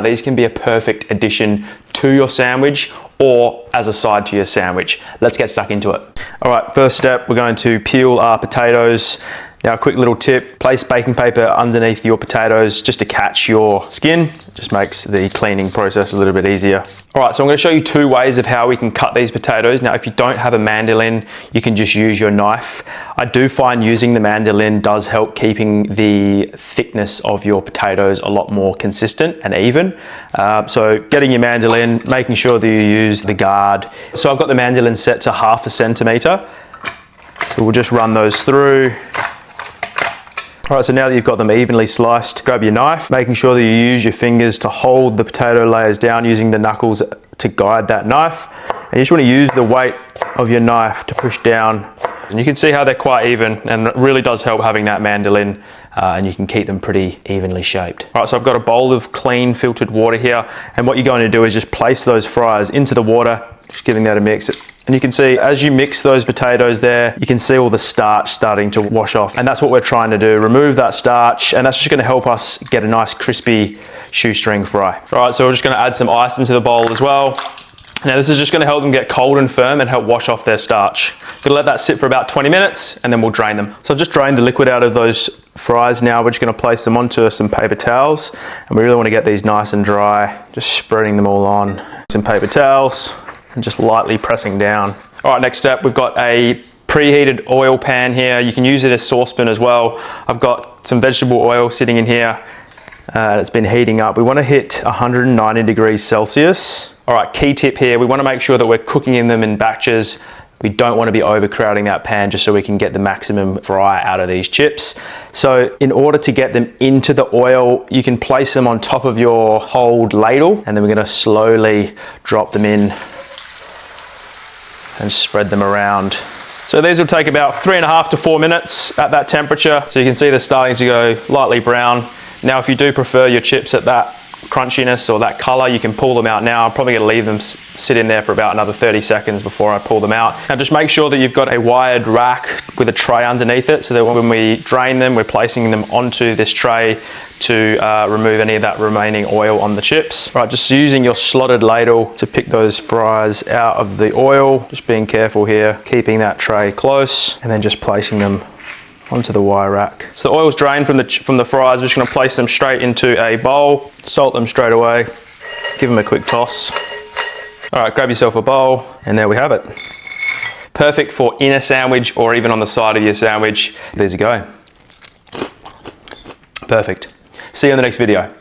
These can be a perfect addition to your sandwich or as a side to your sandwich. Let's get stuck into it. All right, first step, we're going to peel our potatoes. Now, a quick little tip, place baking paper underneath your potatoes just to catch your skin. It just makes the cleaning process a little bit easier. All right, so I'm going to show you two ways of how we can cut these potatoes. Now, if you don't have a mandolin, you can just use your knife. I do find using the mandolin does help keeping the thickness of your potatoes a lot more consistent and even. So getting your mandolin, making sure that you use the guard. So I've got the mandolin set to 1/2 centimeter. So we'll just run those through. All right, so now that you've got them evenly sliced, grab your knife, making sure that you use your fingers to hold the potato layers down, using the knuckles to guide that knife. And you just want to use the weight of your knife to push down. And you can see how they're quite even, and it really does help having that mandolin, and you can keep them pretty evenly shaped. All right, so I've got a bowl of clean filtered water here, and what you're going to do is just place those fries into the water, just giving that a mix. And you can see as you mix those potatoes there, you can see all the starch starting to wash off. And that's what we're trying to do, remove that starch, and that's just gonna help us get a nice crispy shoestring fry. All right, so we're just gonna add some ice into the bowl as well. Now this is just gonna help them get cold and firm and help wash off their starch. Gonna let that sit for about 20 minutes and then we'll drain them. So I've just drained the liquid out of those fries. Now we're just gonna place them onto some paper towels, and we really wanna get these nice and dry, just spreading them all on. Some paper towels, and just lightly pressing down. All right, next step, we've got a preheated oil pan here. You can use it as saucepan as well. I've got some vegetable oil sitting in here. It's been heating up. We want to hit 190 degrees Celsius. All right, key tip here, we want to make sure that we're cooking in them in batches. We don't want to be overcrowding that pan just so we can get the maximum fry out of these chips. So in order to get them into the oil, you can place them on top of your hold ladle, and then we're going to slowly drop them in and spread them around. So these will take about 3.5 to 4 minutes at that temperature. So you can see they're starting to go lightly brown. Now, if you do prefer your chips at that crunchiness or that color, you can pull them out now. I'm probably gonna leave them sit in there for about another 30 seconds before I pull them out. Now just make sure that you've got a wired rack with a tray underneath it, so that when we drain them, we're placing them onto this tray to remove any of that remaining oil on the chips. Right, just using your slotted ladle to pick those fries out of the oil. Just being careful here, keeping that tray close, and then just placing them onto the wire rack. So the oil's drained from the fries. We're just gonna place them straight into a bowl, salt them straight away, give them a quick toss. All right, grab yourself a bowl, and there we have it. Perfect for in a sandwich or even on the side of your sandwich. There you go. Perfect. See you in the next video.